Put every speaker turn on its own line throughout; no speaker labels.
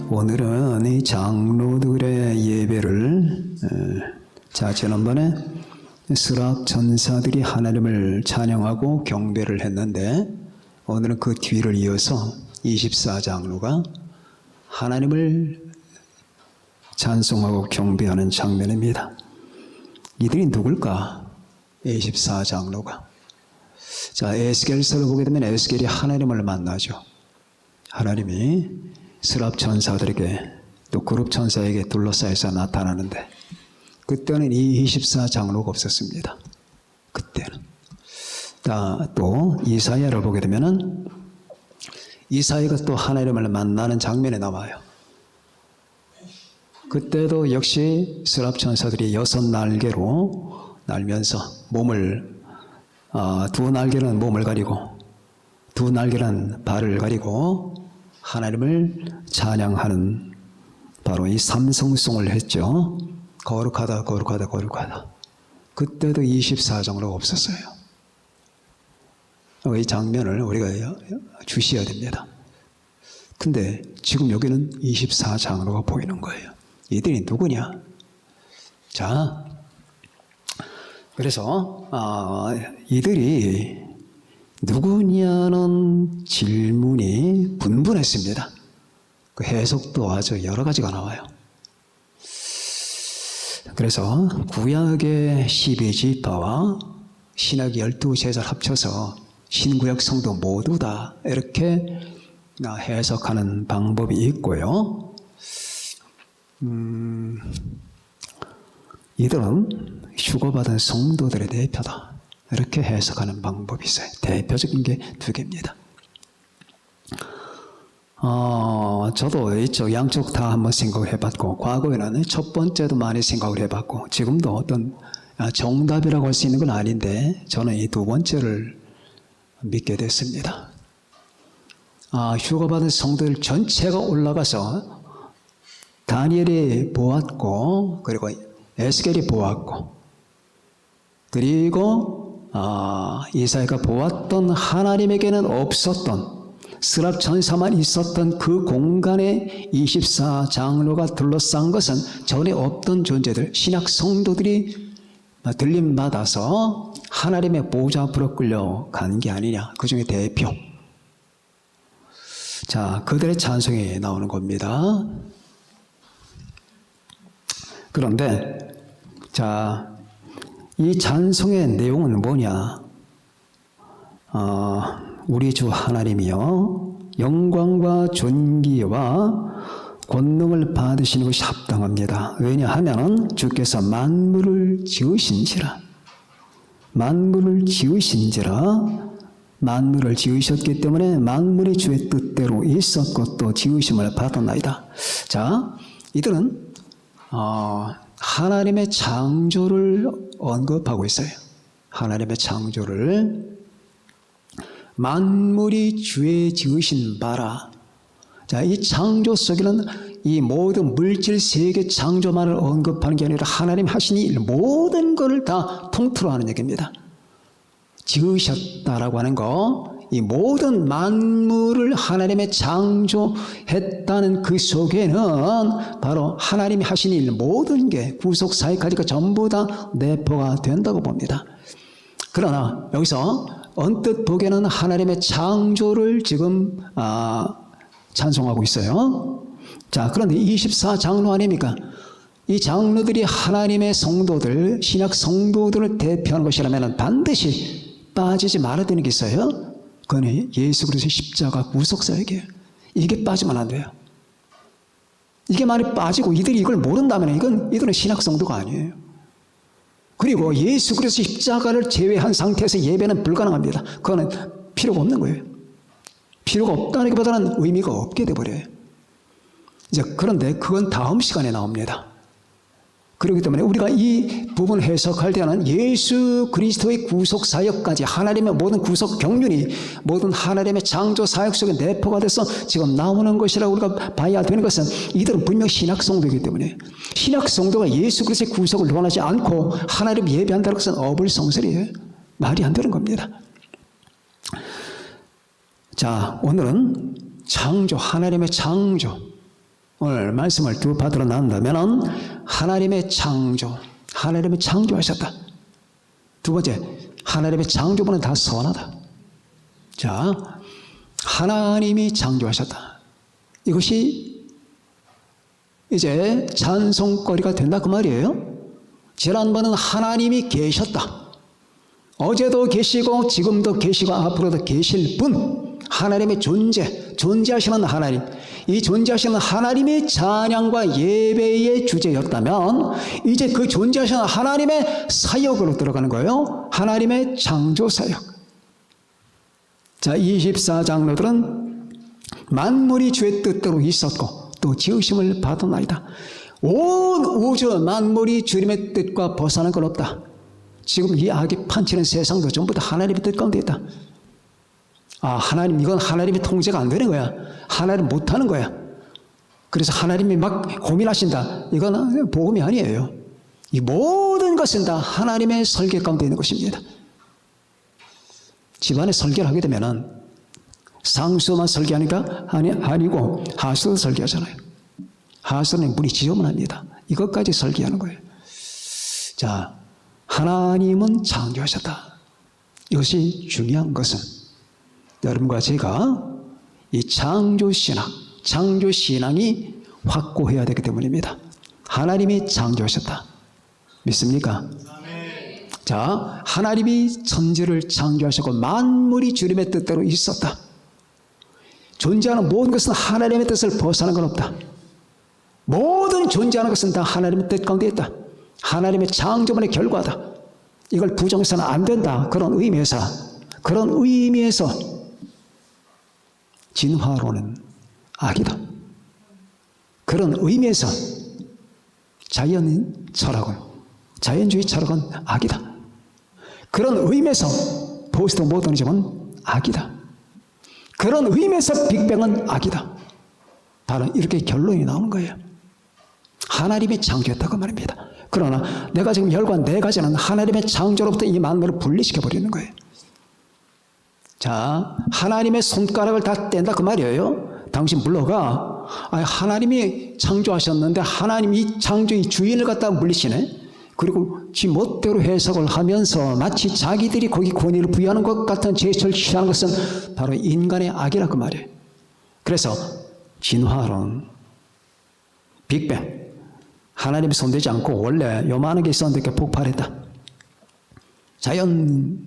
오늘은 이 장로들의 예배를 지난번에 스락 전사들이 하나님을 찬양하고 경배를 했는데 오늘은 그 뒤를 이어서 24장로가 하나님을 찬송하고 경배하는 장면입니다. 이들이 누굴까? 24장로가. 자, 에스겔서를 보게 되면 에스겔이 하나님을 만나죠. 하나님이 스랍 천사들에게 또 그룹 천사에게 둘러싸여서 나타나는데 그때는 이 24장로가 없었습니다. 그때는. 또 이사야를 보게 되면은 이사야가 또 하나님을 만나는 장면에 나와요. 그때도 역시 스랍 천사들이 6날개로 날면서 몸을 두 날개는 몸을 가리고 두 날개는 발을 가리고 하나님을 찬양하는 바로 이 삼성송을 했죠. 거룩하다 거룩하다 거룩하다. 그때도 24장로가 없었어요. 이 장면을 우리가 주시해야 됩니다. 근데 지금 여기는 24장로가 보이는 거예요. 이들이 누구냐? 자, 그래서 이들이 누구냐는 질문이 분분했습니다. 그 해석도 아주 여러 가지가 나와요. 그래서 구약의 12지파와 신약의 12제자를 합쳐서 신구약 성도 모두 다 이렇게 해석하는 방법이 있고요. 이들은 휴거받은 성도들의 대표다. 이렇게 해석하는 방법이 있어요. 대표적인 게 두 개입니다. 저도 이쪽 양쪽 다 한번 생각을 해봤고 과거에는 첫 번째도 많이 생각을 해봤고 지금도 어떤 정답이라고 할 수 있는 건 아닌데 저는 이 두 번째를 믿게 됐습니다. 휴거받은 성도들 전체가 올라가서 다니엘이 보았고 그리고 에스겔이 보았고 그리고 이사야가 보았던 하나님에게는 없었던 스랍 천사만 있었던 그 공간에 24장로가 둘러싼 것은 전에 없던 존재들, 신약 성도들이 들림받아서 하나님의 보좌 앞으로 끌려간 게 아니냐. 그 중에 대표. 자, 그들의 찬송이 나오는 겁니다. 그런데 자, 이 찬송의 내용은 뭐냐? 우리 주 하나님이여 영광과 존귀와 권능을 받으시는 것이 합당합니다. 왜냐하면 주께서 만물을 지으신지라 만물을 지으셨기 때문에 만물이 주의 뜻대로 있었고 또 지으심을 받았나이다. 자, 이들은 하나님의 창조를 언급하고 있어요. 하나님의 창조를 만물이 주의 지으신 바라. 자, 이 창조 속에는 이 모든 물질 세계 창조만을 언급하는 게 아니라 하나님 하신 일 모든 것을 다 통틀어 하는 얘기입니다. 지으셨다라고 하는 거, 이 모든 만물을 하나님의 창조했다는 그 속에는 바로 하나님이 하신 일 모든 게 구속 사역까지가 전부 다 내포가 된다고 봅니다. 그러나 여기서 언뜻 보기에는 하나님의 창조를 지금 찬송하고 있어요. 자, 그런데 24장로 아닙니까? 이 장로들이 하나님의 성도들, 신약 성도들을 대표하는 것이라면 반드시 빠지지 말아야 되는 게 있어요. 그건 예수 그리스도의 십자가 구속사역이에요. 이게 빠지면 안 돼요. 이게 만약 빠지고 이들이 이걸 모른다면 이들은 신약 성도가 아니에요. 그리고 예수 그리스도의 십자가를 제외한 상태에서 예배는 불가능합니다. 그거는 필요가 없는 거예요. 필요가 없다는 것보다는 의미가 없게 돼버려요. 이제 그런데 그건 다음 시간에 나옵니다. 그렇기 때문에 우리가 이 부분 해석할 때는 예수 그리스도의 구속 사역까지 하나님의 모든 구속 경륜이 모든 하나님의 창조 사역 속에 내포가 돼서 지금 나오는 것이라고 우리가 봐야 되는 것은 이들은 분명 신약 성도이기 때문에 신약 성도가 예수 그리스도의 구속을 원하지 않고 하나님 예배한다는 것은 어불성설이에요. 말이 안 되는 겁니다. 자, 오늘은 창조, 하나님의 창조, 오늘 말씀을 두 파트로 나눈다면 하나님의 창조, 하나님이 창조하셨다. 두 번째, 하나님의 창조문은 다 선하다. 자, 하나님이 창조하셨다. 이것이 이제 찬송거리가 된다 그 말이에요. 지난번은 하나님이 계셨다. 어제도 계시고 지금도 계시고 앞으로도 계실 분, 하나님의 존재하시는 하나님, 이 존재하시는 하나님의 찬양과 예배의 주제였다면 이제 그 존재하시는 하나님의 사역으로 들어가는 거예요. 하나님의 창조 사역. 자, 24장로들은 만물이 주의 뜻대로 있었고 또 지으심을 받았나이다. 온 우주 만물이 주님의 뜻과 벗어난 건 없다. 지금 이 악이 판치는 세상도 전부 다 하나님의 뜻 가운데 있다. 아, 하나님, 이건 하나님의 통제가 안 되는 거야. 하나님 못하는 거야. 그래서 하나님이 막 고민하신다. 이건 복음이 아니에요. 이 모든 것은 다 하나님의 설계 가운데 있는 것입니다. 집안에 설계를 하게 되면은 상수만 설계하니까 아니고 하수도 설계하잖아요. 하수는 물이 지저분합니다. 이것까지 설계하는 거예요. 자, 하나님은 창조하셨다. 이것이 중요한 것은 여러분과 제가 이 창조신앙이 확고해야 되기 때문입니다. 하나님이 창조하셨다. 믿습니까? 자, 하나님이 천지를 창조하셨고 만물이 주님의 뜻대로 있었다. 존재하는 모든 것은 하나님의 뜻을 벗어난 건 없다. 모든 존재하는 것은 다 하나님의 뜻 가운데 있다. 하나님의 창조문의 결과다. 이걸 부정해서는 안 된다. 그런 의미에서 진화론은 악이다. 그런 의미에서 자연주의 철학은 악이다. 그런 의미에서 포스트 모더니즘은 악이다. 그런 의미에서 빅뱅은 악이다. 바로 이렇게 결론이 나오는 거예요. 하나님이 창조했다고 말입니다. 그러나 내가 지금 혈관 네 가지는 하나님의 창조로부터 이 만물을 분리시켜버리는 거예요. 자, 하나님의 손가락을 다 뗀다 그 말이에요. 당신 불러가 하나님이 창조하셨는데 하나님 이 창조의 주인을 갖다 물리시네. 그리고 지 멋대로 해석을 하면서 마치 자기들이 거기 권위를 부여하는 것 같은 제스처를 취하는 것은 바로 인간의 악이라 그 말이에요. 그래서 진화론, 빅뱅, 하나님이 손대지 않고 원래 요만한 게 있었는데 폭발했다. 자연주의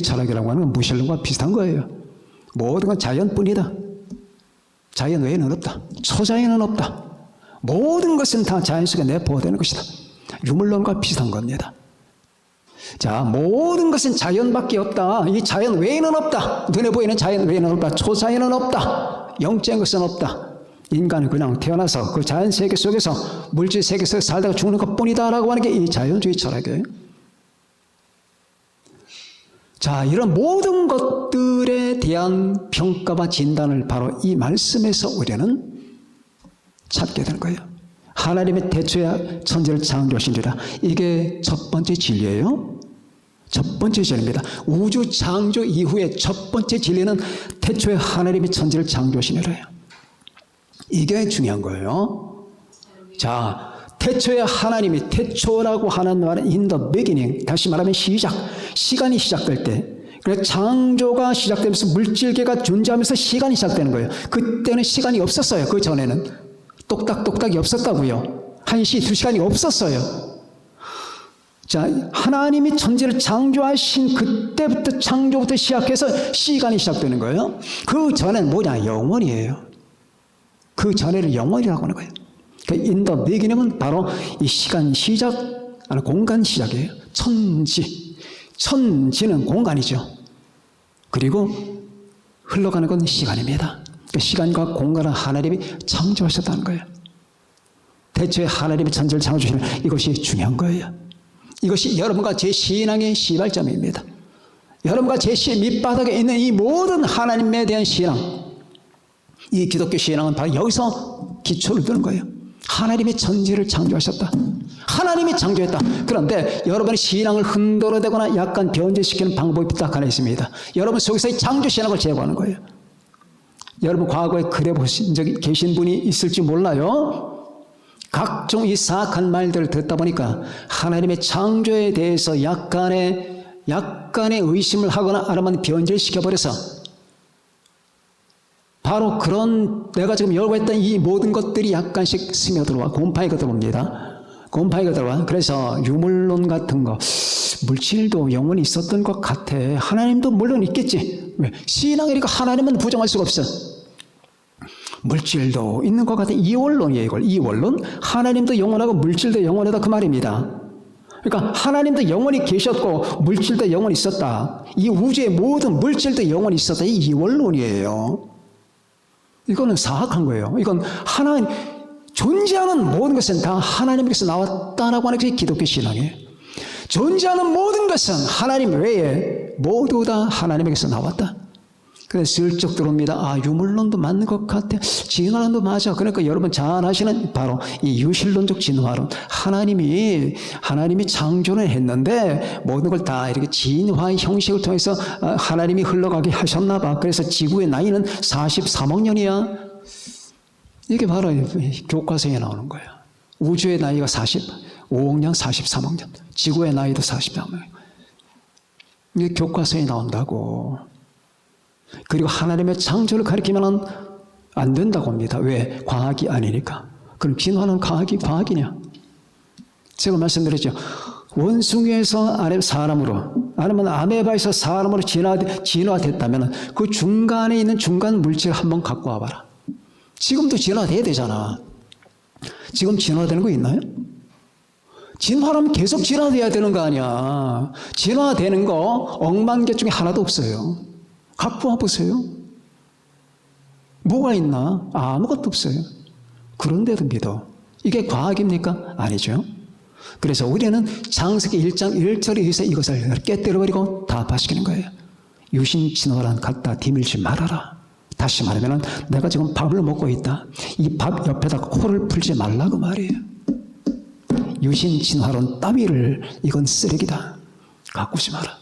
철학이라고 하는 건 무신론과 비슷한 거예요. 모든 건 자연뿐이다. 자연 외에는 없다. 초자연은 없다. 모든 것은 다 자연 속에 내포되는 것이다. 유물론과 비슷한 겁니다. 자, 모든 것은 자연밖에 없다. 이 자연 외에는 없다. 눈에 보이는 자연 외에는 없다. 초자연은 없다. 영적인 것은 없다. 인간은 그냥 태어나서 그 자연 세계 속에서 물질 세계 속에 살다가 죽는 것뿐이다라고 하는 게 이 자연주의 철학이에요. 자, 이런 모든 것들에 대한 평가와 진단을 바로 이 말씀에서 우리는 찾게 되는 거예요. 하나님의 태초에 천지를 창조하시니라. 이게 첫 번째 진리예요. 첫 번째 진리입니다. 우주 창조 이후에 첫 번째 진리는 태초에 하나님이 천지를 창조하시니라예요. 이게 중요한 거예요. 자, 태초에 하나님이, 태초라고 하는 말은 in the beginning, 다시 말하면 시간이 시작될 때, 그래서 창조가 시작되면서 물질계가 존재하면서 시간이 시작되는 거예요. 그때는 시간이 없었어요. 그 전에는 똑딱똑딱이 없었다고요. 1시, 2시간이 없었어요. 자, 하나님이 천지를 창조하신 그때부터 창조부터 시작해서 시간이 시작되는 거예요. 그 전에는 뭐냐? 영원이에요. 그 전에를 영원이라고 하는 거예요. in the beginning은 바로 이 시간 시작, 공간 시작이에요. 천지는 공간이죠. 그리고 흘러가는 건 시간입니다. 시간과 공간을 하나님이 창조하셨다는 거예요. 태초에 하나님이 천지를 창조하시는 이것이 중요한 거예요. 이것이 여러분과 제 신앙의 시발점입니다. 여러분과 제 밑바닥에 있는 이 모든 하나님에 대한 신앙, 이 기독교 신앙은 바로 여기서 기초를 두는 거예요. 하나님이 천지를 창조하셨다. 하나님이 창조했다. 그런데 여러분의 신앙을 흔들어대거나 약간 변질시키는 방법이 딱 하나 있습니다. 여러분 속에서 이 창조 신앙을 제거하는 거예요. 여러분 과거에 그래 보신 적이 계신 분이 있을지 몰라요. 각종 이 사악한 말들을 듣다 보니까 하나님의 창조에 대해서 약간의 의심을 하거나 아니면 변질시켜버려서 바로 그런 내가 지금 열거했던 이 모든 것들이 약간씩 스며들어와 곰팡이가 들어옵니다. 곰팡이가 들어와. 그래서 유물론 같은 거, 물질도 영원히 있었던 것 같아. 하나님도 물론 있겠지. 왜? 신앙이니까 하나님은 부정할 수가 없어. 물질도 있는 것 같아. 이원론이에요, 이걸. 이원론. 하나님도 영원하고 물질도 영원하다 그 말입니다. 그러니까 하나님도 영원히 계셨고 물질도 영원히 있었다. 이 우주의 모든 물질도 영원히 있었다. 이 이원론이에요. 이거는 사악한 거예요. 이건 하나님, 존재하는 모든 것은 다 하나님께서 나왔다라고 하는 것이 기독교 신앙이에요. 존재하는 모든 것은 하나님 외에 모두 다 하나님에게서 나왔다. 그래서 슬쩍 들어옵니다. 아, 유물론도 맞는 것 같아. 진화론도 맞아. 그러니까 여러분 잘 아시는 바로 이 유실론적 진화론. 하나님이 창조를 했는데 모든 걸 다 이렇게 진화의 형식을 통해서 하나님이 흘러가게 하셨나 봐. 그래서 지구의 나이는 43억 년이야. 이게 바로 교과서에 나오는 거예요. 우주의 나이가 45억 년, 43억 년. 지구의 나이도 43억 년. 이게 교과서에 나온다고. 그리고 하나님의 창조를 가리키면 안 된다고 합니다. 왜? 과학이 아니니까. 그럼 진화는 과학이냐? 제가 말씀드렸죠. 원숭이에서 사람으로, 아니면 아메바에서 사람으로 진화됐다면 그 중간에 있는 중간 물질을 한번 갖고 와봐라. 지금도 진화돼야 되잖아. 지금 진화되는 거 있나요? 진화라면 계속 진화돼야 되는 거 아니야. 진화되는 거 억만 개 중에 하나도 없어요. 갖고 와보세요. 뭐가 있나? 아무것도 없어요. 그런데도 믿어. 이게 과학입니까? 아니죠. 그래서 우리는 창세기 1장 1절에 의해서 이것을 깨뜨려버리고 타파시키는 거예요. 유신 진화란 갖다 디밀지 말아라. 다시 말하면 내가 지금 밥을 먹고 있다. 이 밥 옆에다 코를 풀지 말라고 말이에요. 유신 진화론 따위를 이건 쓰레기다. 갖고 오지 마라.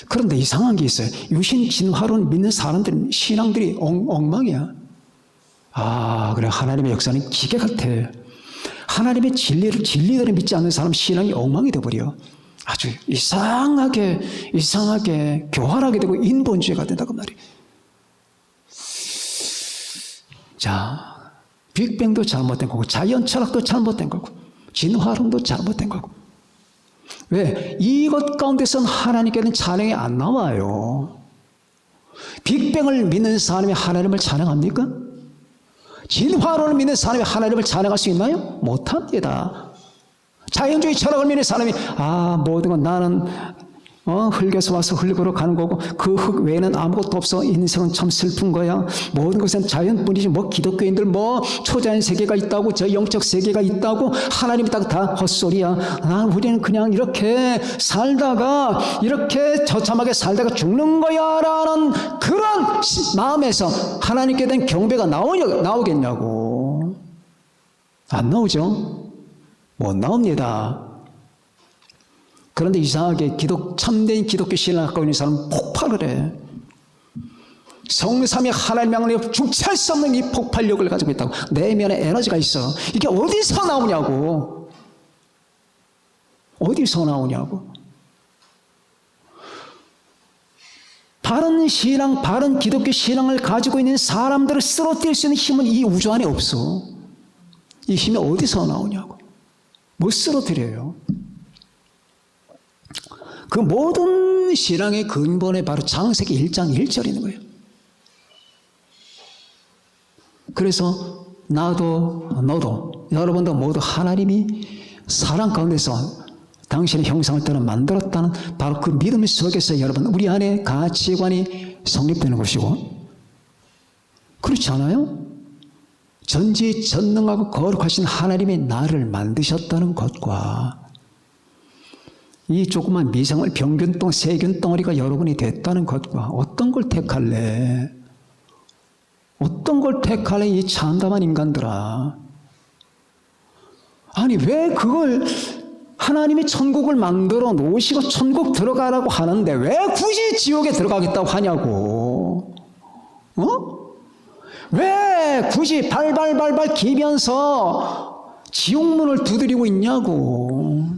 그런데 이상한 게 있어요. 유신 진화론 믿는 사람들 신앙들이 엉망이야. 아, 그래. 하나님의 역사는 기계 같아. 하나님의 진리들을 믿지 않는 사람 신앙이 엉망이 되어버려. 아주 이상하게 교활하게 되고 인본주의가 된다고 말이에요. 자, 빅뱅도 잘못된 거고 자연 철학도 잘못된 거고 진화론도 잘못된 거고. 왜? 이것 가운데서는 하나님께는 찬양이 안 나와요. 빅뱅을 믿는 사람이 하나님을 찬양합니까? 진화론을 믿는 사람이 하나님을 찬양할 수 있나요? 못합니다. 자연주의 철학을 믿는 사람이 모든 건 나는 흙에서 와서 흙으로 가는 거고 그 흙 외에는 아무것도 없어. 인생은 참 슬픈 거야. 모든 것은 자연뿐이지 뭐 기독교인들 뭐 초자연 세계가 있다고 저 영적 세계가 있다고 하나님이 다 헛소리야. 우리는 그냥 이렇게 살다가 이렇게 처참하게 살다가 죽는 거야 라는 그런 마음에서 하나님께 대한 경배가 나오겠냐고. 안 나오죠. 못 나옵니다. 그런데 이상하게 참된 기독교 신앙을 갖고 있는 사람은 폭발을 해. 성삼위 하나님의 하나님 주체할 수 없는 이 폭발력을 가지고 있다고. 내면에 에너지가 있어. 이게 어디서 나오냐고. 어디서 나오냐고. 바른 신앙, 바른 기독교 신앙을 가지고 있는 사람들을 쓰러뜨릴 수 있는 힘은 이 우주 안에 없어. 이 힘이 어디서 나오냐고. 못 쓰러뜨려요. 그 모든 신앙의 근본에 바로 창세기 1장 1절이 있는 거예요. 그래서 나도 너도 여러분도 모두 하나님이 사랑 가운데서 당신의 형상을 따라 만들었다는 바로 그 믿음 속에서 여러분 우리 안에 가치관이 성립되는 것이고, 그렇지 않아요? 전지전능하고 거룩하신 하나님이 나를 만드셨다는 것과 이 조그만 미생물 병균똥 세균 덩어리가 여러분이 됐다는 것과 어떤 걸 택할래? 어떤 걸 택할래? 이 참담한 인간들아. 아니 왜 그걸 하나님이 천국을 만들어 놓으시고 천국 들어가라고 하는데 왜 굳이 지옥에 들어가겠다고 하냐고. 왜 굳이 발발발발 기면서 지옥문을 두드리고 있냐고.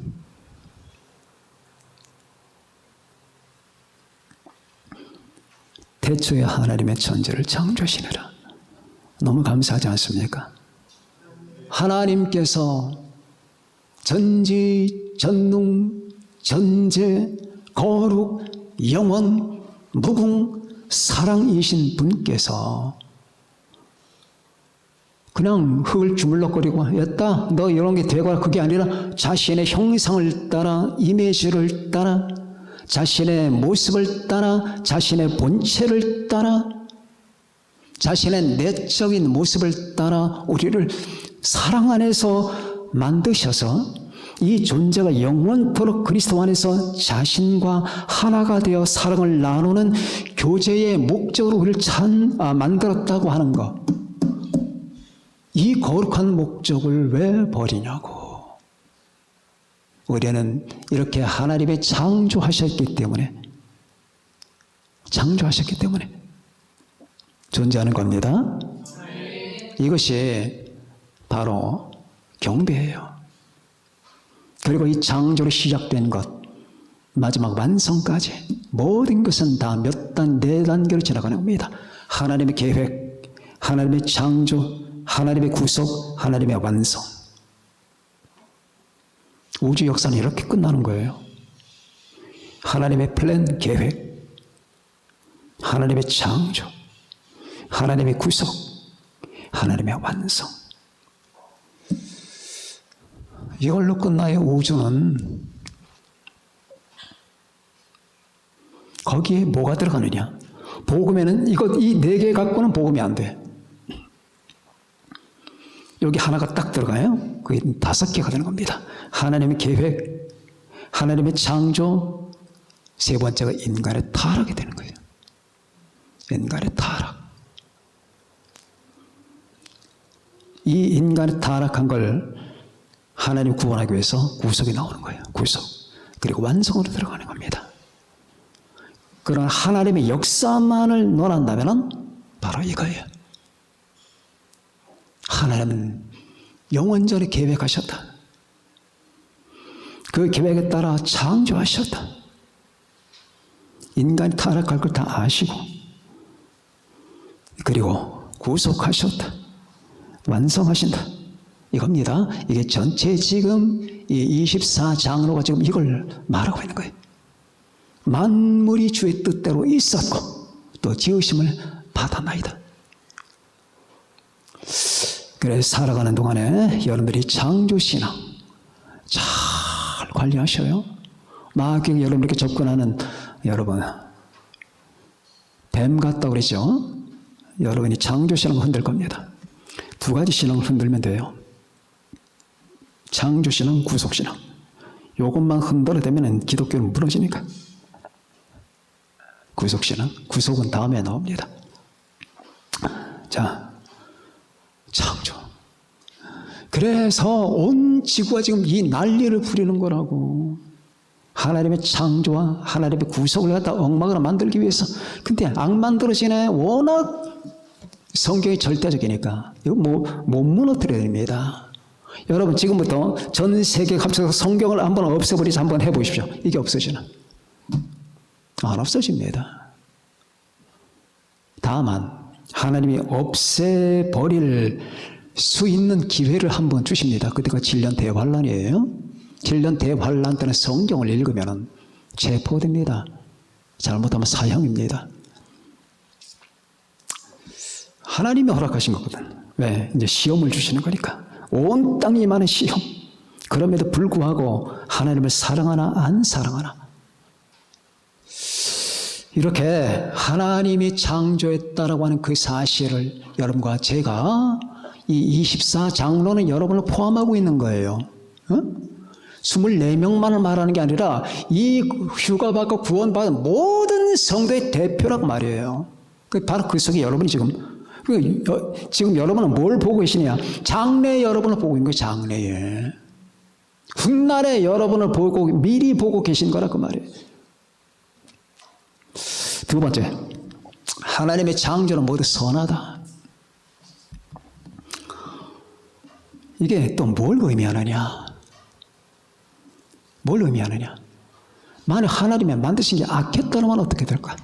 태초에 하나님의 천지를 창조하시느라 너무 감사하지 않습니까? 하나님께서 전지, 전능, 전제, 거룩, 영원, 무궁, 사랑이신 분께서 그냥 흙을 주물럭거리고 했다, 너 이런 게 되거라, 그게 아니라 자신의 형상을 따라, 이미지를 따라, 자신의 모습을 따라, 자신의 본체를 따라, 자신의 내적인 모습을 따라 우리를 사랑 안에서 만드셔서 이 존재가 영원토록 그리스도 안에서 자신과 하나가 되어 사랑을 나누는 교제의 목적으로 우리를 만들었다고 하는 것. 이 거룩한 목적을 왜 버리냐고. 우리는 이렇게 하나님의 창조하셨기 때문에 존재하는 겁니다. 이것이 바로 경배예요. 그리고 이 창조로 시작된 것, 마지막 완성까지 모든 것은 다 네 단계로 지나가는 겁니다. 하나님의 계획, 하나님의 창조, 하나님의 구속, 하나님의 완성. 우주 역사는 이렇게 끝나는 거예요. 하나님의 플랜, 계획, 하나님의 창조, 하나님의 구속, 하나님의 완성. 이걸로 끝나요. 우주는. 거기에 뭐가 들어가느냐? 복음에는 이 네 개 갖고는 복음이 안 돼. 여기 하나가 딱 들어가요. 그게 5개가 되는 겁니다. 하나님의 계획, 하나님의 창조, 세 번째가 인간의 타락이 되는 거예요. 인간의 타락. 이 인간의 타락한 걸 하나님 구원하기 위해서 구속이 나오는 거예요. 구속. 그리고 완성으로 들어가는 겁니다. 그런 하나님의 역사만을 논한다면 바로 이거예요. 하나님은 영원전에 계획하셨다. 그 계획에 따라 창조하셨다. 인간이 타락할 걸 다 아시고, 그리고 구속하셨다. 완성하신다. 이겁니다. 이게 전체 지금 이 24장로가 지금 이걸 말하고 있는 거예요. 만물이 주의 뜻대로 있었고 또 지으심을 받았나이다. 그래서 살아가는 동안에 여러분들이 창조신앙 잘 관리하셔요. 마귀가 여러분에게 접근하는, 여러분 뱀 같다고 그러죠. 여러분이 창조신앙을 흔들 겁니다. 2가지 신앙을 흔들면 돼요. 창조신앙, 구속신앙. 이것만 흔들어대면 기독교는 무너지니까. 구속신앙, 구속은 다음에 나옵니다. 자, 창조. 그래서 온 지구가 지금 이 난리를 부리는 거라고. 하나님의 창조와 하나님의 구속을 갖다 엉망으로 만들기 위해서. 근데 안 만들어지네. 워낙 성경이 절대적이니까 이거 못 무너뜨려야 됩니다. 여러분 지금부터 전 세계 합쳐서 성경을 한번 없애버리자 한번 해보십시오. 이게 없어지나? 안 없어집니다. 다만 하나님이 없애버릴 수 있는 기회를 한번 주십니다. 그때가 7년 대환란이에요. 7년 대환란 때는 성경을 읽으면 체포됩니다. 잘못하면 사형입니다. 하나님이 허락하신 거거든. 왜? 이제 시험을 주시는 거니까. 온 땅이 많은 시험. 그럼에도 불구하고 하나님을 사랑하나 안 사랑하나. 이렇게 하나님이 창조했다라고 하는 그 사실을 여러분과 제가 이 24장로는 여러분을 포함하고 있는 거예요. 24명만을 말하는 게 아니라 이 휴가받고 구원받은 모든 성도의 대표라고 말이에요. 바로 그 속에 여러분이 지금 여러분은 뭘 보고 계시냐? 장래에 여러분을 보고 있는 거예요. 장래에. 훗날에 여러분을 보고 미리 보고 계신 거라 그 말이에요. 2번째, 하나님의 창조는 모두 선하다. 이게 또 뭘 의미하느냐? 뭘 의미하느냐? 만약 하나님이 만드신 게 악했다면 어떻게 될까?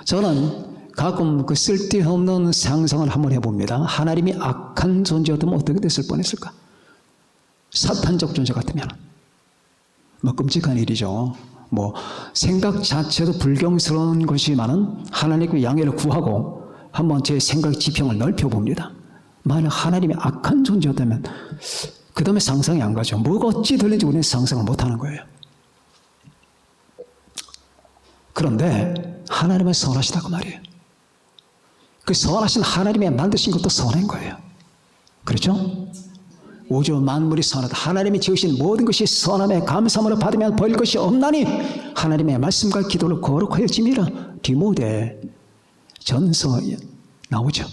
저는 가끔 그 쓸데없는 상상을 한번 해봅니다. 하나님이 악한 존재였다면 어떻게 됐을 뻔했을까? 사탄적 존재 같으면 뭐 끔찍한 일이죠. 뭐 생각 자체도 불경스러운 것이지만은 하나님께 양해를 구하고 한번 제 생각 지평을 넓혀봅니다. 만약 하나님이 악한 존재였다면 그 다음에 상상이 안 가죠. 뭐가 어찌 들리는지 우리는 상상을 못하는 거예요. 그런데 하나님은 선하시다고 말이에요. 그 선하신 하나님이 만드신 것도 선한 거예요. 그렇죠? 우주 만물이 선하다. 하나님이 지으신 모든 것이 선함에 감사함으로 받으면 벌 것이 없나니 하나님의 말씀과 기도를 거룩하여짐이라. 디모데 전서에 나오죠.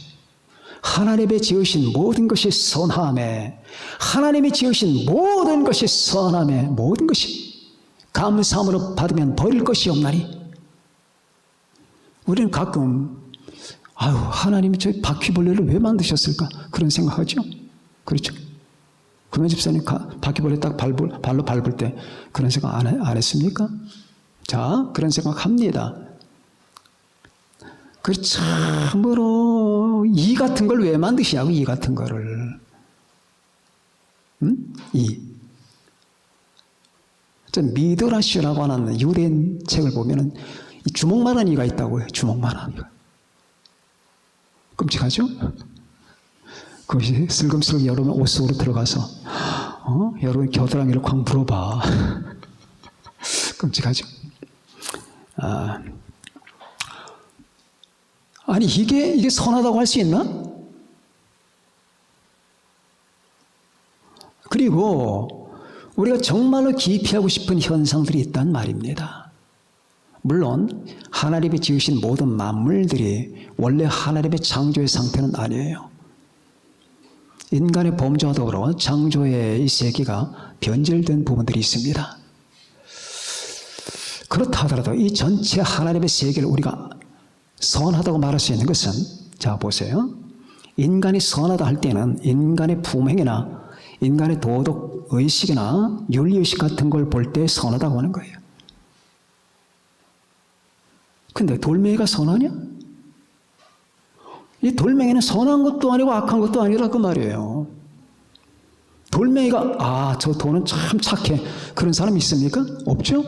하나님이 지으신 모든 것이 선함에, 하나님이 지으신 모든 것이 선함에, 모든 것이 감사함으로 받으면 벌 것이 없나니. 우리는 가끔 아유, 하나님이 저 바퀴벌레를 왜 만드셨을까? 그런 생각하죠. 그렇죠. 금연 집사님 바퀴벌레 딱 발로 밟을 때 그런 생각 안 했습니까? 자, 그런 생각합니다. 그 참으로 이 같은 걸 왜 만드시냐고, 이 같은 거를. 저 미드라시라고 하는 유대인 책을 보면은 주먹만한 이가 있다고 해요. 주먹만한 이가. 끔찍하죠? 그것이 슬금슬금 여러분 옷 속으로 들어가서 여러분 겨드랑이를 콱 물어봐. 끔찍하죠? 아니 이게 선하다고 할 수 있나? 그리고 우리가 정말로 기피하고 싶은 현상들이 있단 말입니다. 물론 하나님이 지으신 모든 만물들이 원래 하나님의 창조의 상태는 아니에요. 인간의 범죄와 더불어 창조의 이 세계가 변질된 부분들이 있습니다. 그렇다 하더라도 이 전체 하나님의 세계를 우리가 선하다고 말할 수 있는 것은, 자 보세요. 인간이 선하다 할 때는 인간의 품행이나 인간의 도덕 의식이나 윤리 의식 같은 걸 볼 때 선하다고 하는 거예요. 근데 돌멩이가 선하냐? 이 돌멩이는 선한 것도 아니고 악한 것도 아니라 그 말이에요. 돌멩이가 저 돌은 참 착해, 그런 사람이 있습니까? 없죠?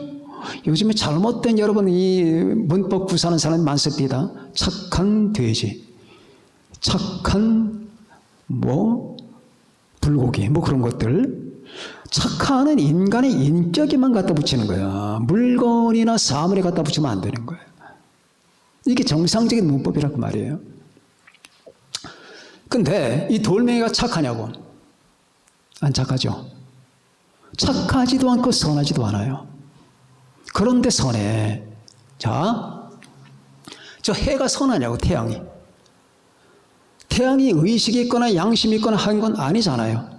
요즘에 잘못된 여러분 이 문법 구사하는 사람이 많습니다. 착한 돼지, 착한 불고기 그런 것들. 착한은 인간의 인격에만 갖다 붙이는 거야. 물건이나 사물에 갖다 붙이면 안 되는 거예요. 이게 정상적인 문법이라고 말이에요. 근데 이 돌멩이가 착하냐고? 안 착하죠? 착하지도 않고 선하지도 않아요. 그런데 선해. 자, 저 해가 선하냐고, 태양이. 태양이 의식이 있거나 양심이 있거나 한 건 아니잖아요.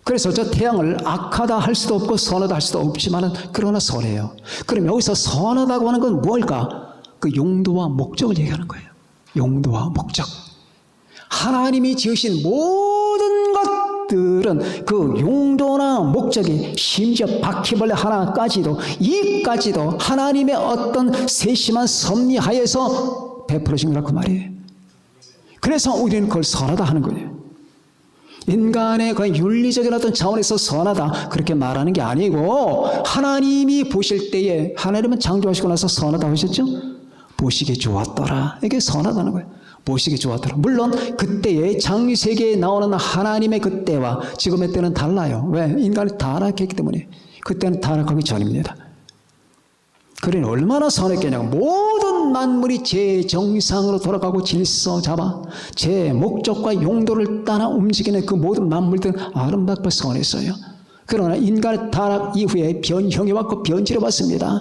그래서 저 태양을 악하다 할 수도 없고 선하다 할 수도 없지만 그러나 선해요. 그럼 여기서 선하다고 하는 건 뭘까? 그 용도와 목적을 얘기하는 거예요. 용도와 목적. 하나님이 지으신 모든 것들은 그 용도나 목적이, 심지어 바퀴벌레 하나까지도, 이까지도 하나님의 어떤 세심한 섭리하에서 베풀어진 거라고 말이에요. 그래서 우리는 그걸 선하다 하는 거예요. 인간의 그 윤리적인 어떤 차원에서 선하다 그렇게 말하는 게 아니고, 하나님이 보실 때에, 하나님은 창조하시고 나서 선하다고 하셨죠? 보시기에 좋았더라. 이게 선하다는 거예요. 보시기에 좋았더라. 물론 그때의 창세기에 나오는 하나님의 그때와 지금의 때는 달라요. 왜? 인간이 타락했기 때문에. 그때는 타락하기 전입니다. 그러니 얼마나 선했겠냐고. 모든 만물이 제 정상으로 돌아가고 질서 잡아 제 목적과 용도를 따라 움직이는 그 모든 만물들은 아름답고 선했어요. 그러나 인간의 타락 이후에 변형이 왔고 변질해 왔습니다.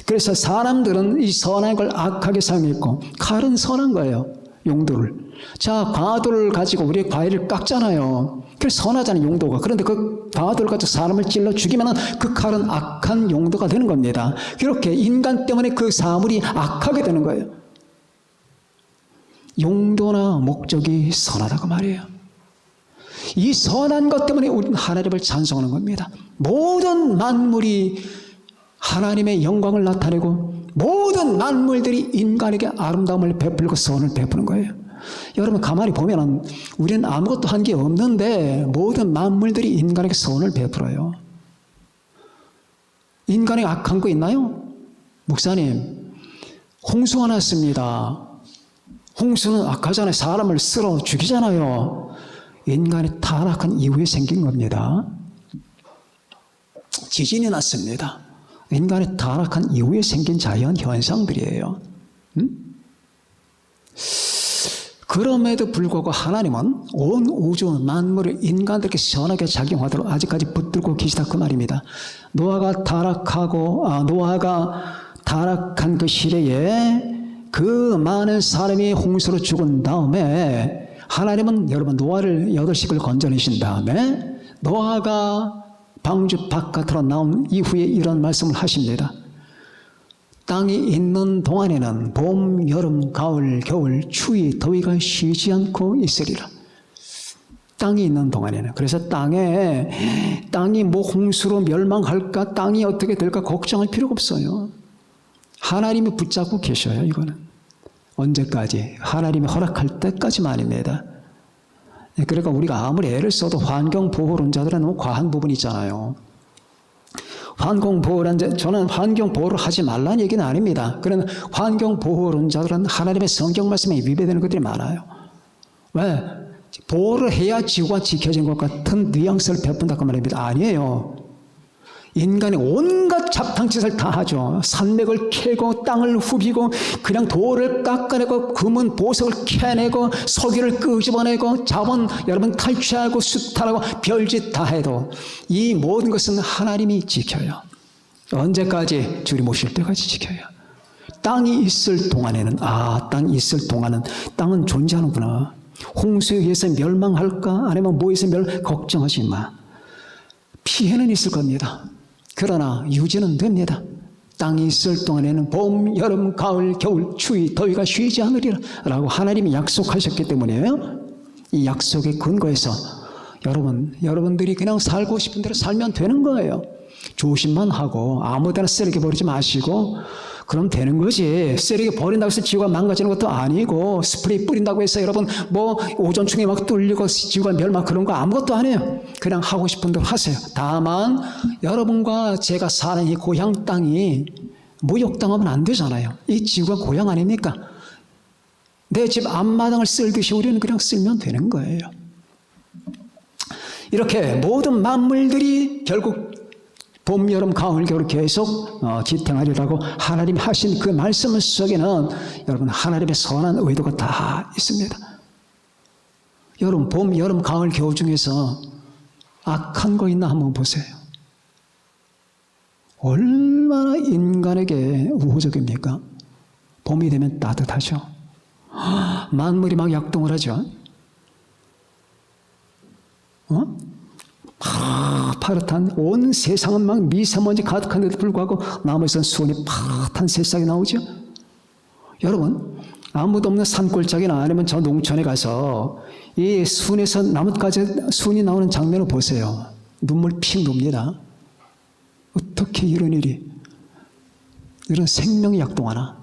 그래서 사람들은 이 선한 걸 악하게 사용했고, 칼은 선한 거예요. 용도를. 자, 과도를 가지고 우리 과일을 깎잖아요. 그래서 선하잖아요, 용도가. 그런데 그 과도를 가지고 사람을 찔러 죽이면 그 칼은 악한 용도가 되는 겁니다. 그렇게 인간 때문에 그 사물이 악하게 되는 거예요. 용도나 목적이 선하다고 말이에요. 이 선한 것 때문에 우리는 하나님을 찬송하는 겁니다. 모든 만물이 하나님의 영광을 나타내고 모든 만물들이 인간에게 아름다움을 베풀고 선을 베푸는 거예요. 여러분 가만히 보면 우리는 아무것도 한 게 없는데 모든 만물들이 인간에게 선을 베풀어요. 인간에게 악한 거 있나요? 목사님, 홍수가 났습니다. 홍수는 악하잖아요. 사람을 쓸어 죽이잖아요. 인간이 타락한 이후에 생긴 겁니다. 지진이 났습니다. 인간이 타락한 이후에 생긴 자연 현상들이에요. 그럼에도 불구하고 하나님은 온 우주 만물을 인간들에게 선하게 작용하도록 아직까지 붙들고 계시다 그 말입니다. 노아가 타락한 그 시대에 그 많은 사람이 홍수로 죽은 다음에 하나님은 여러분 노아를 8식을 건져내신 다음에 노아가 방주 바깥으로 나온 이후에 이런 말씀을 하십니다. 땅이 있는 동안에는 봄, 여름, 가을, 겨울, 추위, 더위가 쉬지 않고 있으리라. 땅이 있는 동안에는. 그래서 땅이 뭐 홍수로 멸망할까, 땅이 어떻게 될까 걱정할 필요가 없어요. 하나님이 붙잡고 계셔요, 이거는. 언제까지? 하나님이 허락할 때까지만입니다. 그러니까 우리가 아무리 애를 써도 환경보호론자들은 너무 과한 부분이 있잖아요. 저는 환경보호를 하지 말라는 얘기는 아닙니다. 그러나 환경보호론자들은 하나님의 성경 말씀에 위배되는 것들이 많아요. 왜? 보호를 해야 지구가 지켜진 것 같은 뉘앙스를 베푼다고 말입니다. 아니에요. 인간이 온갖 잡탕짓을 다 하죠. 산맥을 캐고 땅을 후비고 그냥 돌을 깎아내고 금은 보석을 캐내고 석유를 끄집어내고 자원 여러분 탈취하고 수탈하고 별짓 다 해도 이 모든 것은 하나님이 지켜요. 언제까지? 주님 오실 때까지 지켜요. 땅이 있을 동안에는 땅이 있을 동안은 땅은 존재하는구나. 홍수에 의해서 멸망할까 아니면 뭐에서 걱정하지 마. 피해는 있을 겁니다. 그러나 유지는 됩니다. 땅이 있을 동안에는 봄, 여름, 가을, 겨울, 추위, 더위가 쉬지 않으리라 라고 하나님이 약속하셨기 때문에요. 이 약속에 근거해서 여러분들이 그냥 살고 싶은 대로 살면 되는 거예요. 조심만 하고 아무데나 쓰레기 버리지 마시고 그럼 되는 거지. 쓰레기 버린다고 해서 지구가 망가지는 것도 아니고 스프레이 뿌린다고 해서 여러분 뭐 오존층이 막 뚫리고 지구가 멸망 그런 거 아무것도 아니에요. 그냥 하고 싶은 대로 하세요. 다만 여러분과 제가 사는 이 고향 땅이 무욕당하면 안 되잖아요. 이 지구가 고향 아닙니까? 내 집 앞마당을 쓸듯이 우리는 그냥 쓸면 되는 거예요. 이렇게 모든 만물들이 결국 봄, 여름, 가을, 겨울 계속 지탱하리라고 하나님이 하신 그 말씀 속에는 여러분 하나님의 선한 의도가 다 있습니다. 여러분 봄, 여름, 가을, 겨울 중에서 악한 거 있나 한번 보세요. 얼마나 인간에게 우호적입니까? 봄이 되면 따뜻하죠. 만물이 막 약동을 하죠. 파릇한 온 세상은 막 미세먼지 가득한데도 불구하고 나무에서는 수온이 파릇한 새싹이 나오죠. 여러분 아무도 없는 산골짜기나 아니면 저 농촌에 가서 이 순에서 나뭇가지 순이 나오는 장면을 보세요. 눈물 픽 놉니다. 어떻게 이런 일이 이런 생명이 약동하나?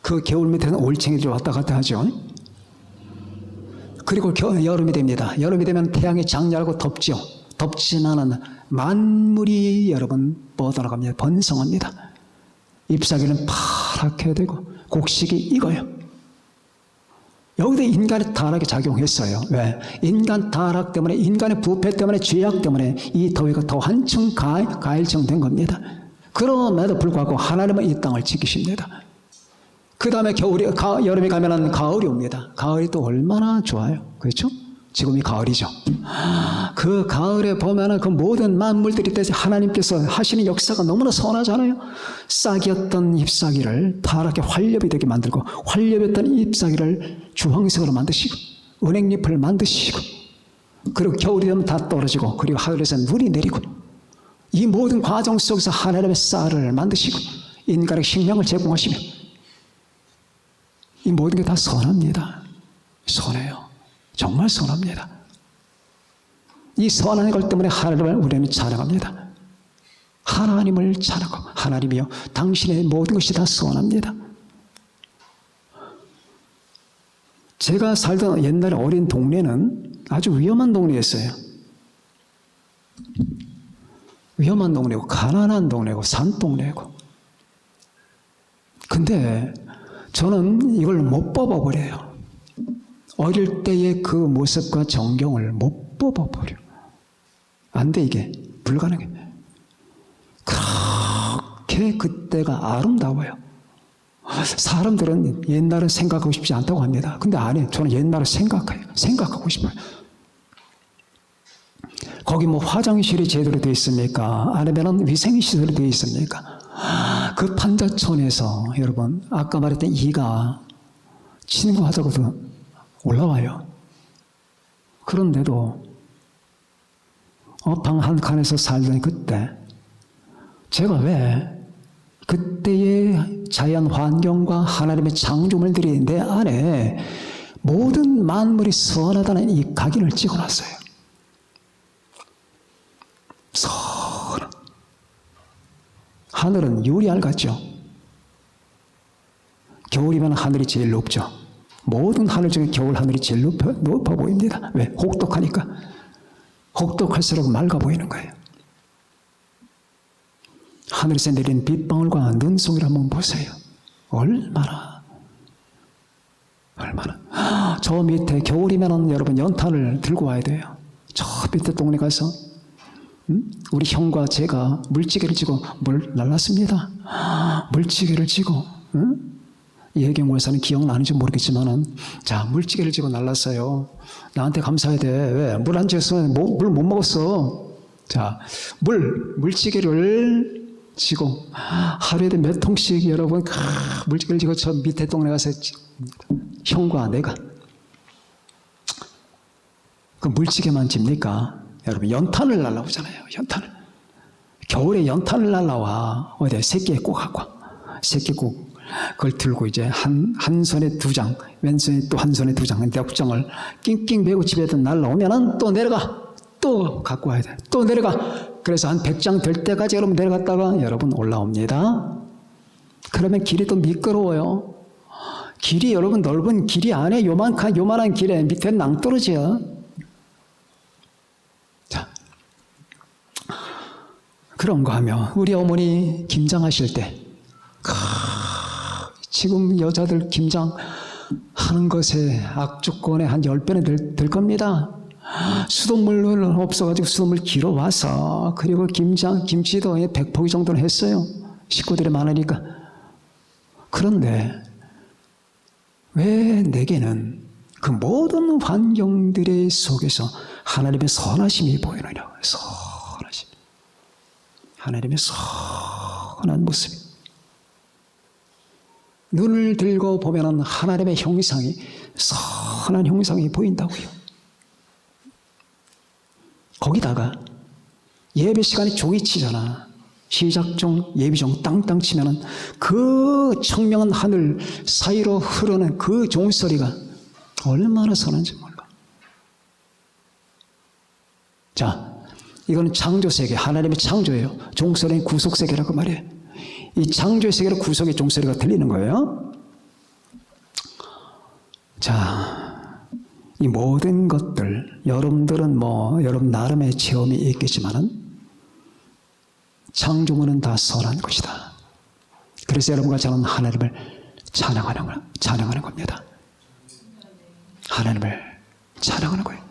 그 겨울 밑에는 올챙이들이 왔다 갔다 하죠. 그리고 여름이 됩니다. 여름이 되면 태양이 장렬하고 덥죠. 덥지만은 만물이 여러분 뻗어나갑니다. 번성합니다. 잎사귀는 파랗게 되고 곡식이 익어요. 여기도 인간의 타락이 작용했어요. 왜? 인간 타락 때문에 인간의 부패 때문에 죄악 때문에 이 더위가 더 한층 가일증된 겁니다. 그럼에도 불구하고 하나님은 이 땅을 지키십니다. 그 다음에 여름이 가면은 가을이 옵니다. 가을이 또 얼마나 좋아요. 그렇죠? 지금이 가을이죠. 그 가을에 보면은 그 모든 만물들이 하나님께서 하시는 역사가 너무나 선하잖아요. 싹이었던 잎사귀를 파랗게 활렵이 되게 만들고 활렵이었던 잎사귀를 주황색으로 만드시고 은행잎을 만드시고 그리고 겨울이 되면 다 떨어지고 그리고 하늘에서 눈이 내리고 이 모든 과정 속에서 하나님의 쌀을 만드시고 인간에게 식량을 제공하시며 이 모든 게 다 선합니다. 선해요. 정말 선합니다. 이 선한 것 때문에 하나님을 우리는 찬양합니다. 하나님을 찬양하고 하나님이여 당신의 모든 것이 다 선합니다. 제가 살던 옛날에 어린 동네는 아주 위험한 동네였어요. 위험한 동네고 가난한 동네고 산동네고. 근데 저는 이걸 못 뽑아버려요. 어릴 때의 그 모습과 정경을 못 뽑아버려. 안 돼, 이게. 불가능해. 그렇게 그때가 아름다워요. 사람들은 옛날을 생각하고 싶지 않다고 합니다. 근데 아니에요. 저는 옛날을 생각하고 싶어요. 거기 뭐 화장실이 제대로 되어 있습니까? 아니면 위생시설이 되어 있습니까? 그 판자촌에서 여러분 아까 말했던 이가 친구하자고도 올라와요. 그런데도 방 한 칸에서 살던 그때 제가 왜 그때의 자연 환경과 하나님의 창조물들이 내 안에 모든 만물이 선하다는 이 각인을 찍어놨어요. 선한. 하늘은 유리알 같죠? 겨울이면 하늘이 제일 높죠. 모든 하늘 중에 겨울 하늘이 제일 높아 보입니다. 왜? 혹독하니까. 혹독할수록 맑아 보이는 거예요. 하늘에서 내리는 빗방울과 눈송이를 한번 보세요. 얼마나. 저 밑에 겨울이면 여러분 연탄을 들고 와야 돼요. 저 밑에 동네 가서 우리 형과 제가 물지개를 지고 물 날랐습니다. 물지개를 지고 예경 목사는 기억나는지 모르겠지만은 자 물지개를 지고 날랐어요. 나한테 감사해야 돼. 왜? 물 안 지었으면 물 못 먹었어. 자 물지개를 지고 하루에도 몇 통씩 여러분 물지개를 지고 저 밑에 동네 가서 형과 내가 그 물지개만 집니까? 여러분 연탄을 날라오잖아요. 연탄을. 겨울에 연탄을 날라와. 어디에 새끼에 꼭 갖고 와. 새끼 꼭 그걸 들고 이제 한 손에 2장, 왼손에 또 한 손에 2장, 벽장을 낑낑 메고 집에다 날라오면은 또 내려가. 또 갖고 와야 돼. 또 내려가. 그래서 한 100장 될 때까지 여러분 내려갔다가 여러분 올라옵니다. 그러면 길이 또 미끄러워요. 길이 여러분 넓은 길이 안에 요만한 길에 밑에 낭떠러지야. 자, 그런 거 하면 우리 어머니 김장하실 때 지금 여자들 김장하는 것에 악조건에 한 10배는 될 겁니다. 수돗물 없어가지고 수돗물 길어 와서 그리고 김치도 100포기 정도는 했어요. 식구들이 많으니까. 그런데 왜 내게는 그 모든 환경들의 속에서 하나님의 선하심이 보이느냐. 선하심. 하나님의 선한 모습이. 눈을 들고 보면 하나님의 형상이 선한 형상이 보인다고요. 거기다가 예배 시간에 종이 치잖아. 시작종, 예비종 땅땅 치면은 그 청명한 하늘 사이로 흐르는 그 종소리가 얼마나 선한지 몰라. 자, 이거는 창조세계, 하나님의 창조예요. 종소리는 구속세계라고 말해요. 이 창조의 세계로 구속의 종소리가 들리는 거예요. 자, 이 모든 것들 여러분들은 여러분 나름의 체험이 있겠지만은 창조물은 다 선한 것이다. 그래서 여러분과 저는 하나님을 찬양하는 겁니다. 하나님을 찬양하는 거예요.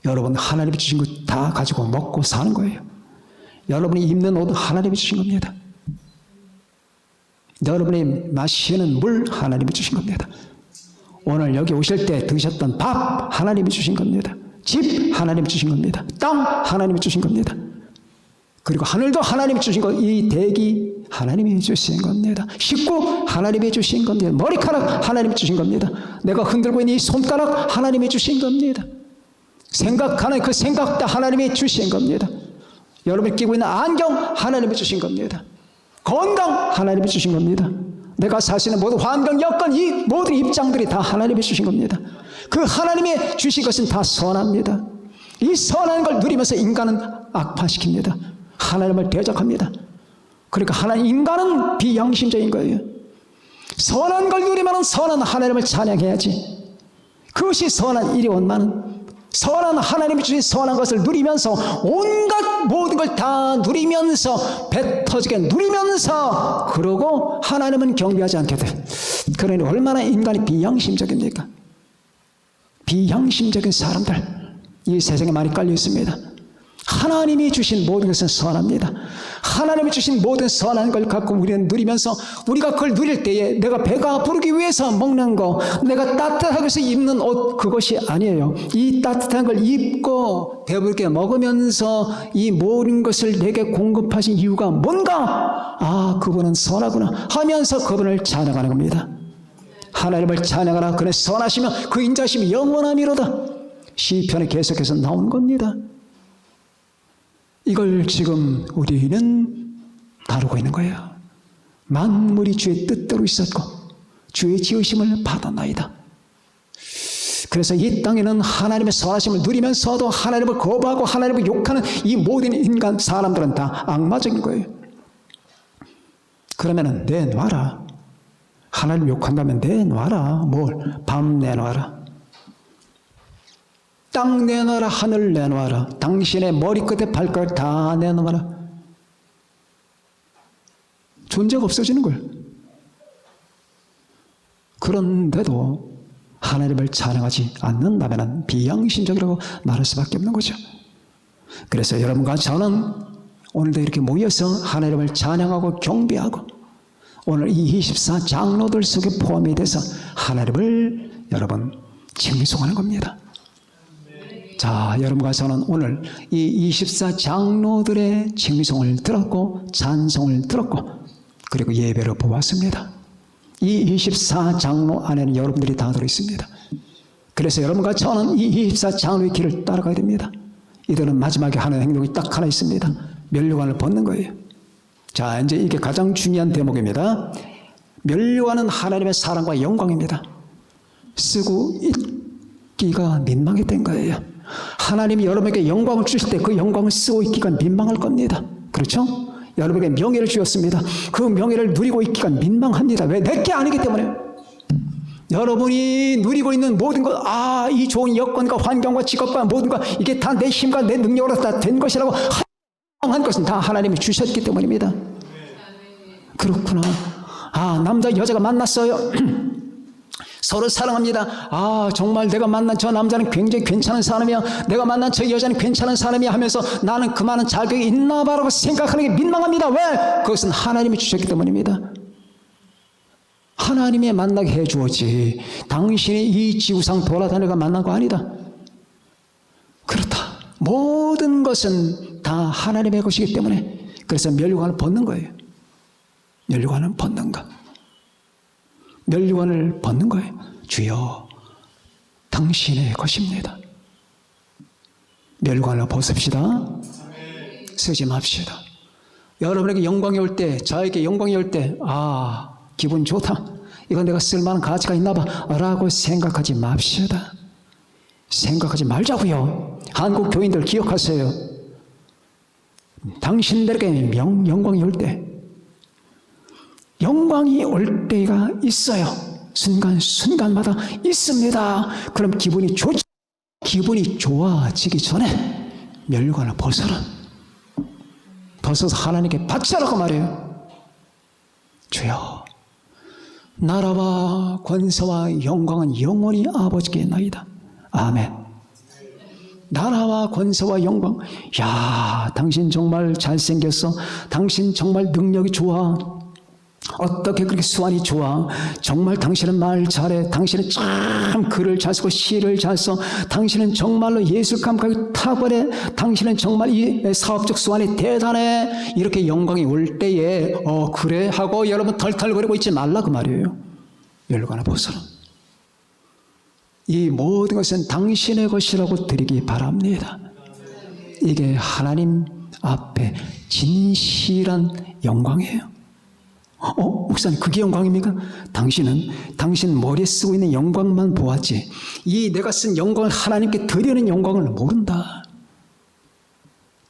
여러분 하나님이 주신 것 다 가지고 먹고 사는 거예요. 여러분이 입는 옷은 하나님이 주신 겁니다. 여러분이 마시는 물 하나님이 주신 겁니다. 오늘 여기 오실 때 드셨던 밥 하나님이 주신 겁니다. 집 하나님이 주신 겁니다. 땅 하나님이 주신 겁니다. 그리고 하늘도 하나님이 주신 것, 이 대기 하나님이 주신 겁니다. 식구 하나님이 주신 겁니다. 머리카락 하나님이 주신 겁니다. 내가 흔들고 있는 이 손가락 하나님이 주신 겁니다. 생각하는 그 생각 다 하나님이 주신 겁니다. 여러분이 끼고 있는 안경 하나님이 주신 겁니다. 건강 하나님이 주신 겁니다. 내가 살 수 있는 모든 환경, 여건, 이 모든 입장들이 다 하나님이 주신 겁니다. 그 하나님이 주신 것은 다 선합니다. 이 선한 걸 누리면서 인간은 악화시킵니다. 하나님을 대적합니다. 그러니까 인간은 비양심적인 거예요. 선한 걸 누리면 선한 하나님을 찬양해야지. 그것이 선한 일이온만은 선한 하나님이 주신 선한 것을 누리면서 온갖 모든 걸 다 누리면서 배 터지게 누리면서 그러고 하나님은 경배하지 않게 돼. 그러니 얼마나 인간이 비양심적입니까? 비양심적인 사람들 이 세상에 많이 깔려 있습니다. 하나님이 주신 모든 것은 선합니다. 하나님이 주신 모든 선한 걸 갖고 우리는 누리면서 우리가 그걸 누릴 때에 내가 배가 부르기 위해서 먹는 거, 내가 따뜻하게 해서 입는 옷, 그것이 아니에요. 이 따뜻한 걸 입고 배부르게 먹으면서 이 모든 것을 내게 공급하신 이유가 뭔가? 아, 그분은 선하구나 하면서 그분을 찬양하는 겁니다. 하나님을 찬양하라. 그는 선하시며 그 인자심이 영원함이로다. 시편에 계속해서 나온 겁니다. 이걸 지금 우리는 다루고 있는 거예요. 만물이 주의 뜻대로 있었고 주의 지으심을 받았나이다. 그래서 이 땅에는 하나님의 선하심을 누리면서도 하나님을 거부하고 하나님을 욕하는 이 모든 인간 사람들은 다 악마적인 거예요. 그러면은 내놔라. 하나님 욕한다면 내놔라. 뭘? 밤 내놔라. 땅 내놔라. 하늘 내놔라. 당신의 머리끝에 발가락 다 내놔라. 존재가 없어지는 거예요. 그런데도 하나님을 찬양하지 않는다면 비양심적이라고 말할 수밖에 없는 거죠. 그래서 여러분과 저는 오늘도 이렇게 모여서 하나님을 찬양하고 경배하고 오늘 이 24장로들 속에 포함이 돼서 하나님을 여러분 칭송하는 겁니다. 자, 여러분과 저는 오늘 이 24장로들의 칭송을 들었고 찬송을 들었고 그리고 예배를 보았습니다. 이 24장로 안에는 여러분들이 다 들어있습니다. 그래서 여러분과 저는 이 24장로의 길을 따라가야 됩니다. 이들은 마지막에 하는 행동이 딱 하나 있습니다. 면류관을 벗는 거예요. 자, 이제 이게 가장 중요한 대목입니다. 면류관은 하나님의 사랑과 영광입니다. 쓰고 있기가 민망했던 거예요. 하나님이 여러분에게 영광을 주실 때 그 영광을 쓰고 있기가 민망할 겁니다. 그렇죠? 여러분에게 명예를 주었습니다. 그 명예를 누리고 있기가 민망합니다. 왜? 내게 아니기 때문에. 여러분이 누리고 있는 모든 것, 아, 이 좋은 여건과 환경과 직업과 모든 것, 이게 다 내 힘과 내 능력으로 다 된 것이라고 한 것은 다 하나님이 주셨기 때문입니다. 그렇구나. 아, 남자 여자가 만났어요. 서로 사랑합니다. 아, 정말 내가 만난 저 남자는 굉장히 괜찮은 사람이야. 내가 만난 저 여자는 괜찮은 사람이야 하면서 나는 그만한 자격이 있나 봐라고 생각하는 게 민망합니다. 왜? 그것은 하나님이 주셨기 때문입니다. 하나님이 만나게 해주었지 당신이 이 지구상 돌아다니가 만난 거 아니다. 그렇다. 모든 것은 다 하나님의 것이기 때문에 그래서 면류관을 벗는 거예요. 면류관은 벗는 거. 면류관을 벗는 거예요. 주여, 당신의 것입니다. 면류관을 벗읍시다. 쓰지 맙시다. 여러분에게 영광이 올 때, 저에게 영광이 올 때, 아, 기분 좋다. 이건 내가 쓸만한 가치가 있나 봐. 라고 생각하지 맙시다. 생각하지 말자고요. 한국 교인들 기억하세요. 당신들에게 영광이 올 때, 영광이 올 때가 있어요. 순간순간마다 있습니다. 그럼 기분이 좋아지기 전에 면류관을 벗어라. 벗어서 하나님께 바치라고 말해요. 주여, 나라와 권세와 영광은 영원히 아버지께 있나이다. 아멘. 나라와 권세와 영광. 야, 당신 정말 잘생겼어. 당신 정말 능력이 좋아. 어떻게 그렇게 수완이 좋아. 정말 당신은 말 잘해. 당신은 참 글을 잘 쓰고 시를 잘 써. 당신은 정말로 예술 감각이 탁월해. 당신은 정말 이 사업적 수완이 대단해. 이렇게 영광이 올 때에 그래 하고 여러분 털털거리고 있지 말라 그 말이에요. 면류관을 벗어라. 이 모든 것은 당신의 것이라고 드리기 바랍니다. 이게 하나님 앞에 진실한 영광이에요. 목사님, 그게 영광입니까? 당신 머리에 쓰고 있는 영광만 보았지, 이 내가 쓴 영광을 하나님께 드리는 영광을 모른다.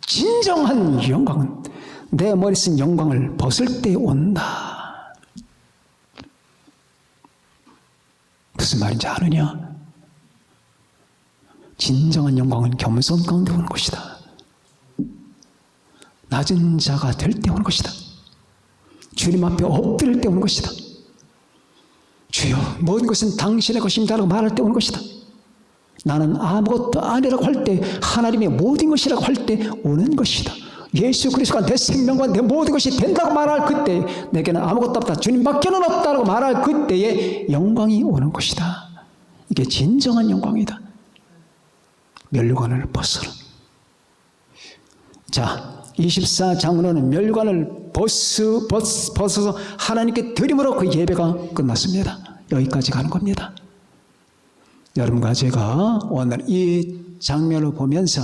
진정한 영광은 내 머리에 쓴 영광을 벗을 때 온다. 무슨 말인지 아느냐? 진정한 영광은 겸손 가운데 오는 것이다. 낮은 자가 될 때 오는 것이다. 주님 앞에 엎드릴 때 오는 것이다. 주여, 모든 것은 당신의 것입니다라고 말할 때 오는 것이다. 나는 아무것도 아니라고 할 때, 하나님의 모든 것이라고 할 때 오는 것이다. 예수 그리스도가 내 생명과 내 모든 것이 된다고 말할 그때, 내게는 아무것도 없다, 주님밖에는 없다라고 말할 그때에 영광이 오는 것이다. 이게 진정한 영광이다. 멸관을 벗어라. 자, 24장로는 멸관을 벗어서 하나님께 드림으로 그 예배가 끝났습니다. 여기까지 가는 겁니다. 여러분과 제가 오늘 이 장면을 보면서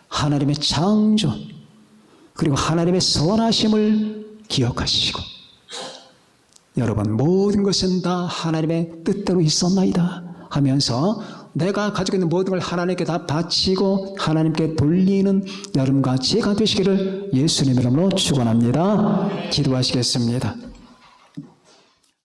하나님의 창조 그리고 하나님의 선하심을 기억하시고, 여러분, 모든 것은 다 하나님의 뜻대로 있었나이다 하면서 내가 가지고 있는 모든 걸 하나님께 다 바치고 하나님께 돌리는 여러분과 제가 되시기를 예수님 이름으로 축원합니다. 기도하시겠습니다.